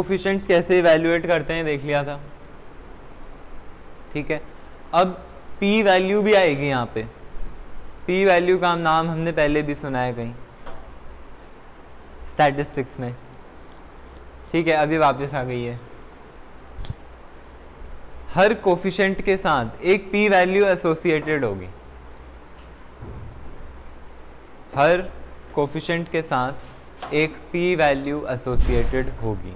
Coefficients कैसे evaluate करते हैं देख लिया था, ठीक है। अब पी वैल्यू भी आएगी यहाँ पे। पी वैल्यू का नाम हमने पहले भी सुना है कहीं स्टैटिस्टिक्स में, ठीक है। अभी वापस आ गई है। हर कोफिशिएंट के साथ एक पी वैल्यू एसोसिएटेड होगी। हर कोफिशिएंट के साथ एक पी वैल्यू एसोसिएटेड होगी।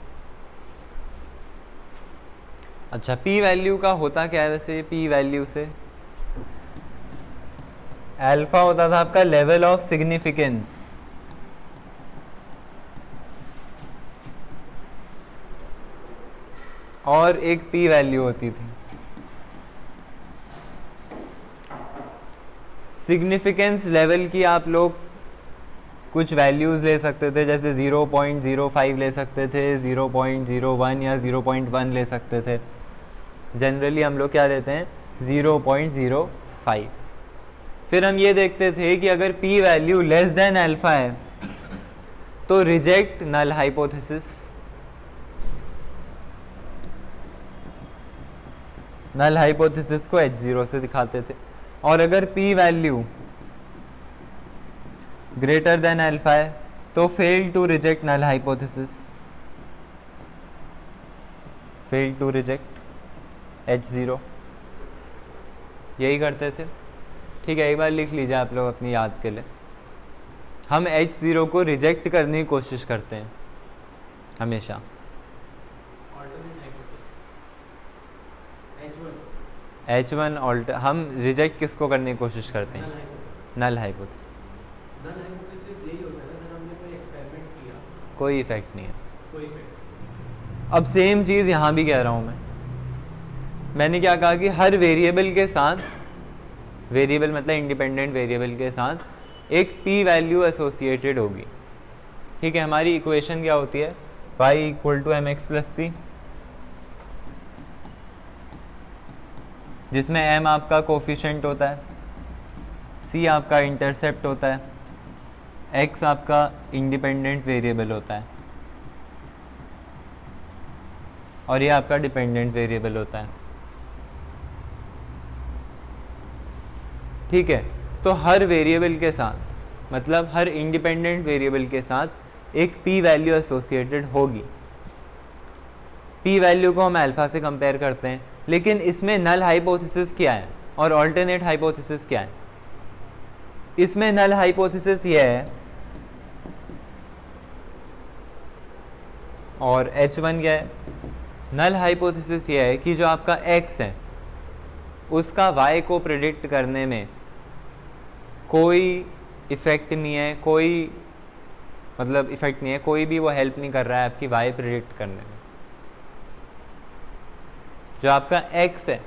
अच्छा, पी वैल्यू का होता क्या है वैसे? पी वैल्यू से अल्फा होता था आपका लेवल ऑफ सिग्निफिकेंस, और एक पी वैल्यू होती थी। सिग्निफिकेंस लेवल की आप लोग कुछ वैल्यूज़ ले सकते थे, जैसे 0.05 ले सकते थे, 0.01 या 0.1 ले सकते थे। जनरली हम लोग क्या लेते हैं? 0.05। फिर हम ये देखते थे कि अगर p value less than alpha है तो reject null hypothesis. Null hypothesis को H0 से दिखाते थे। और अगर p value greater than alpha है तो fail to reject null hypothesis, fail to reject H0, यही करते थे, ठीक है। एक बार लिख लीजिए आप लोग अपनी याद के लिए। हम H0 को रिजेक्ट करने की कोशिश करते हैं हमेशा। H1 ऑल्टर, हम रिजेक्ट किसको करने की कोशिश करते हैं? Null hypothesis. कोई इफेक्ट नहीं है। अब सेम चीज़ यहाँ भी कह रहा हूँ मैंने क्या कहा कि हर वेरिएबल के साथ, वेरिएबल मतलब इंडिपेंडेंट वेरिएबल के साथ एक पी वैल्यू एसोसिएटेड होगी, ठीक है। हमारी इक्वेशन क्या होती है? y = mx + c, जिसमें m आपका कोफिशिएंट होता है, c आपका इंटरसेप्ट होता है, x आपका इंडिपेंडेंट वेरिएबल होता है और ये आपका डिपेंडेंट वेरिएबल होता है, ठीक है। तो हर वेरिएबल के साथ, मतलब हर इंडिपेंडेंट वेरिएबल के साथ एक पी वैल्यू एसोसिएटेड होगी। पी वैल्यू को हम अल्फा से कंपेयर करते हैं, लेकिन इसमें नल हाइपोथेसिस क्या है और अल्टरनेट हाइपोथेसिस क्या है? इसमें नल हाइपोथेसिस ये है और H1 क्या है? नल हाइपोथेसिस ये है कि जो आपका x है उसका y को प्रेडिक्ट करने में कोई इफ़ेक्ट नहीं है, कोई मतलब इफ़ेक्ट नहीं है, कोई भी वो हेल्प नहीं कर रहा है आपकी y प्रेडिक्ट करने में। जो आपका x है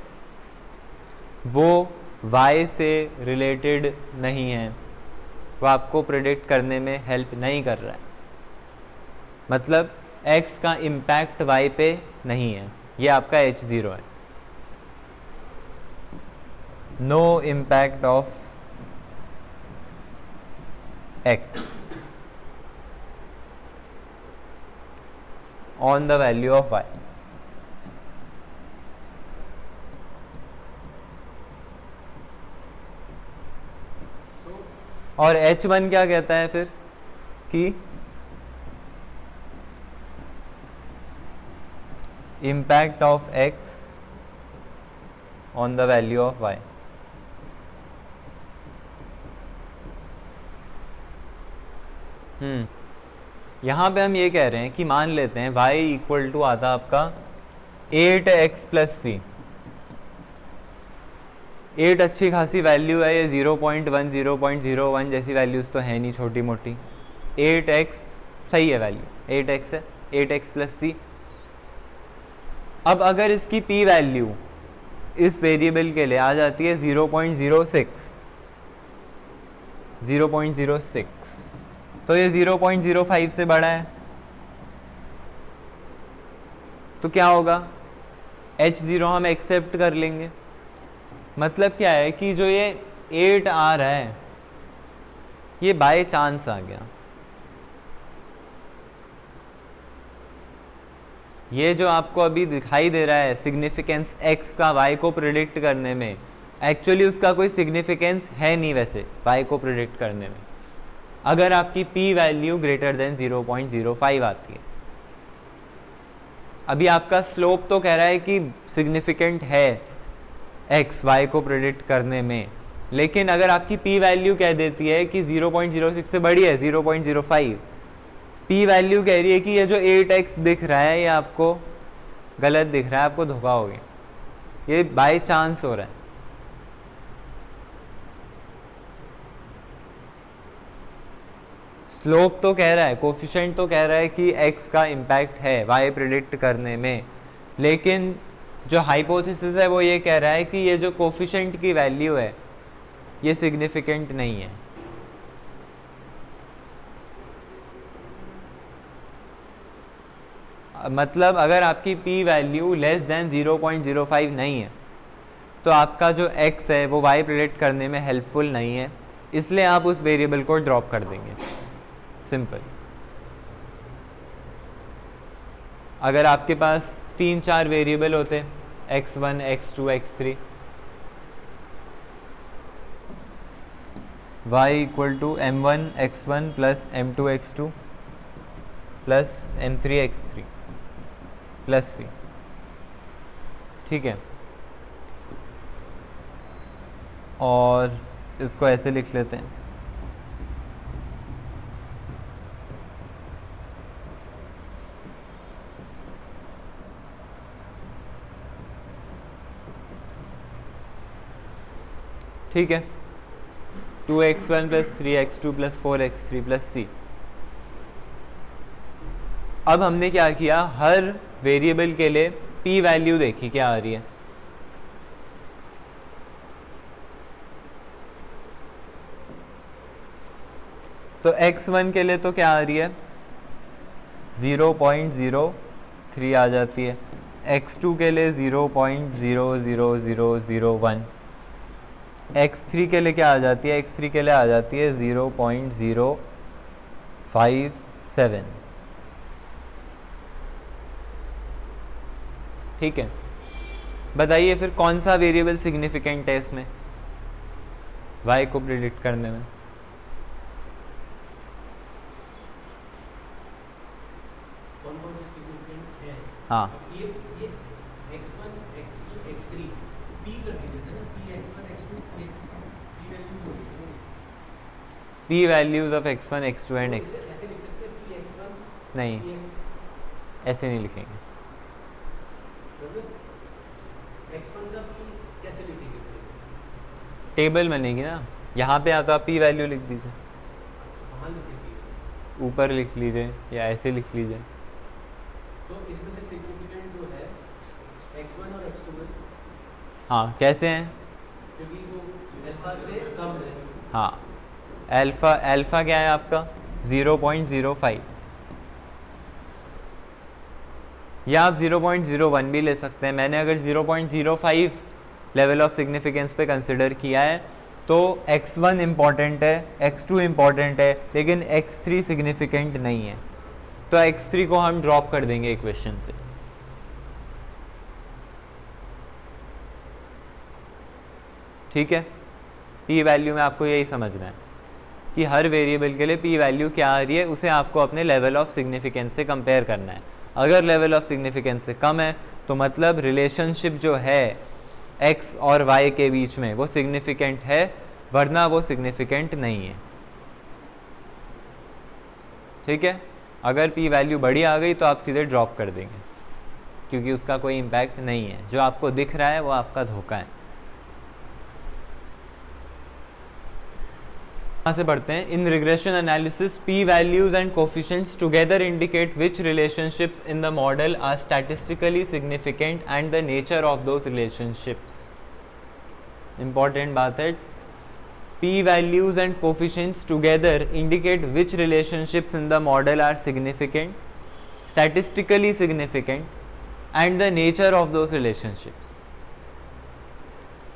वो y से रिलेटेड नहीं है, वो आपको प्रेडिक्ट करने में हेल्प नहीं कर रहा है, मतलब x का इम्पैक्ट y पे नहीं है। ये आपका H0 है, no impact of x on the value of y। और H1 क्या कहता है फिर कि impact of x on the value of y। यहाँ पे हम ये कह रहे हैं कि मान लेते हैं y = आता आपका 8x + c। 8 अच्छी खासी वैल्यू है, ये 0.1 0.01 जैसी वैल्यूज़ तो है नहीं छोटी मोटी। 8x सही है वैल्यू, 8x है, 8x + c। अब अगर इसकी p वैल्यू इस वेरिएबल के लिए आ जाती है 0.06, 0.06, तो ये 0.05 से बड़ा है, तो क्या होगा? H0 हम एक्सेप्ट कर लेंगे। मतलब क्या है कि जो ये 8 आ रहा है ये बाय चांस आ गया, ये जो आपको अभी दिखाई दे रहा है सिग्निफिकेंस x का y को प्रिडिक्ट करने में, एक्चुअली उसका कोई सिग्निफिकेंस है नहीं वैसे y को प्रिडिक्ट करने में, अगर आपकी p वैल्यू ग्रेटर देन 0.05 आती है। अभी आपका स्लोप तो कह रहा है कि सिग्निफिकेंट है x y को प्रिडिक्ट करने में, लेकिन अगर आपकी p वैल्यू कह देती है कि 0.06 से बड़ी है 0.05, p वैल्यू कह रही है कि ये जो 8x दिख रहा है ये आपको गलत दिख रहा है, आपको धोखा हो गया, ये बाय चांस हो रहा है। स्लोप तो कह रहा है, कोफिशिएंट तो कह रहा है कि x का इम्पैक्ट है y प्रिडिक्ट करने में, लेकिन जो हाइपोथेसिस है वो ये कह रहा है कि ये जो कोफिशिएंट की वैल्यू है ये सिग्निफिकेंट नहीं है। मतलब अगर आपकी p वैल्यू लेस देन 0.05 नहीं है तो आपका जो x है वो y प्रिडिक्ट करने में हेल्पफुल नहीं है, इसलिए आप उस वेरिएबल को ड्रॉप कर देंगे, सिंपल। अगर आपके पास 3-4 वेरिएबल होते x1 x2 x3, y equal to m1 x1 plus m2 x2 plus m3 x3 plus c, ठीक है। और इसको ऐसे लिख लेते हैं, ठीक है। 2x1 plus 3x2 plus 4x3 plus c। अब हमने क्या किया, हर वेरिएबल के लिए p वैल्यू देखी क्या आ रही है। तो x1 के लिए तो क्या आ रही है 0.03 आ जाती है, x2 के लिए 0.00001, x3 के लिए क्या आ जाती है, x3 के लिए आ जाती है 0.057, ठीक है। बताइए फिर कौन सा वेरिएबल सिग्निफिकेंट है इसमें y को प्रिडिक्ट करने में। कौन-कौन से सिग्निफिकेंट है? हाँ, ये x1 x2 x3 p कर दीजिए ना, p x1 x2 p value p values of x1 x2 and x3। ऐसे लिख सकते हैं p x1 नहीं, ऐसे नहीं लिखेंगे। x1 का p कैसे लिखेंगे? टेबल बनेगी ना, यहाँ पे आता p वैल्यू लिख दीजिए, कहाँ लिखेंगे? ऊपर लिख लीजिए या ऐसे लिख लीजिए। तो इसमें से सिग्निफिकेंट जो है x1 और x2 में, हाँ, कैसे हैं, क्योंकि वो अल्फा से कम है। हाँ, अल्फ़ा क्या है आपका 0.05, या आप 0.01 भी ले सकते हैं। मैंने अगर 0.05 लेवल ऑफ सिग्निफिकेंस पे कंसिडर किया है तो x1 इम्पॉर्टेंट है, x2 इम्पॉर्टेंट है, लेकिन x3 सिग्निफिकेंट नहीं है, तो x3 को हम ड्रॉप कर देंगे इक्वेशन से। ठीक है, p वैल्यू में आपको यही समझना है कि हर वेरिएबल के लिए p वैल्यू क्या आ रही है, उसे आपको अपने लेवल ऑफ सिग्निफिकेंस से कंपेयर करना है। अगर लेवल ऑफ सिग्निफिकेंस से कम है तो मतलब रिलेशनशिप जो है x और y के बीच में वो सिग्निफिकेंट है, वरना वो सिग्निफिकेंट नहीं है। ठीक है, अगर p वैल्यू बड़ी आ गई तो आप सीधे ड्रॉप कर देंगे, क्योंकि उसका कोई इम्पैक्ट नहीं है। जो आपको दिख रहा है वो आपका धोखा है। यहाँ से बढ़ते हैं। In regression analysis p values and coefficients together indicate which relationships in the model are statistically significant and the nature of those relationships. Important बात है, p values and coefficients together indicate which relationships in the model are significant, statistically significant and the nature of those relationships।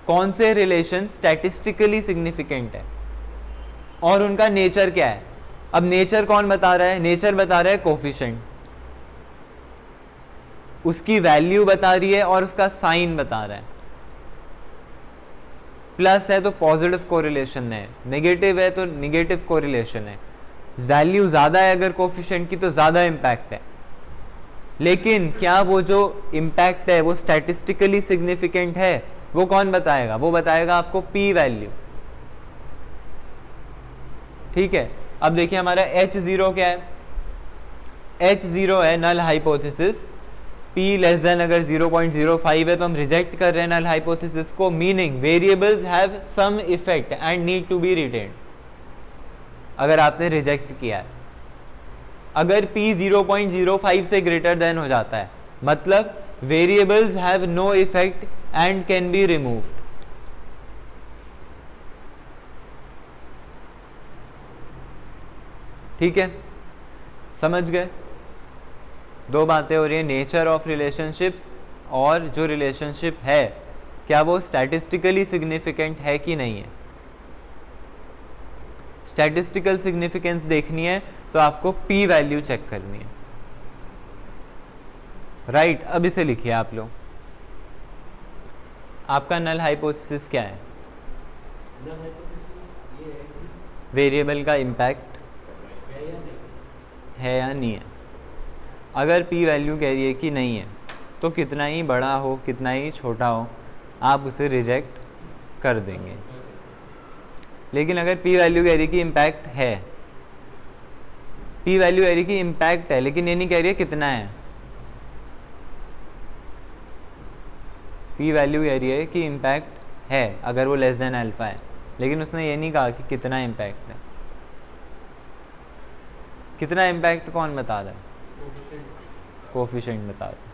कौन से relation statistically significant है और उनका nature क्या है। अब नेचर कौन बता रहा है, नेचर बता रहा है कोफिशिएंट। उसकी वैल्यू बता रही है और उसका साइन बता रहा है। प्लस है तो पॉजिटिव कोरिलेशन है, नेगेटिव है तो नेगेटिव कोरिलेशन है। वैल्यू ज़्यादा है अगर कोफिशिएंट की तो ज़्यादा इम्पैक्ट है, लेकिन क्या वो जो इम्पैक्ट है वो स्टैटिस्टिकली सिग्निफिकेंट है, वो कौन बताएगा? वो बताएगा आपको पी वैल्यू। ठीक है, अब देखिए हमारा H0 क्या है? H0 है null hypothesis. P less than अगर 0.05 है तो हम रिजेक्ट कर रहे हैं नल हाइपोथेसिस को, meaning variables have some effect and need to be retained. अगर आपने रिजेक्ट किया है, अगर P 0.05 से ग्रेटर देन हो जाता है मतलब variables have no effect and can be removed. ठीक है, समझ गए? दो बातें हो रही है, नेचर ऑफ रिलेशनशिप्स और जो रिलेशनशिप है क्या वो स्टैटिस्टिकली सिग्निफिकेंट है कि नहीं है। स्टैटिस्टिकल सिग्निफिकेंस देखनी है तो आपको पी वैल्यू चेक करनी है। राइट, अब इसे लिखिए आप लोग। आपका नल हाइपोथेसिस क्या है? नल हाइपोथेसिस ये है कि वेरिएबल का इम्पैक्ट है या नहीं, है या नहीं है। अगर पी वैल्यू कह रही है कि नहीं है तो कितना ही बड़ा हो कितना ही छोटा हो आप उसे रिजेक्ट कर देंगे। लेकिन अगर पी वैल्यू कह रही है कि इम्पैक्ट है, पी वैल्यू कह रही है कि इम्पैक्ट है लेकिन ये नहीं कह रही है कितना है। पी वैल्यू कह रही है कि इम्पैक्ट है अगर वो लेस देन अल्फा है, लेकिन उसने ये नहीं कहा कि कितना इम्पैक्ट है। कितना इम्पैक्ट कौन बता रहा है? कोफिशिएंट बता रहा है।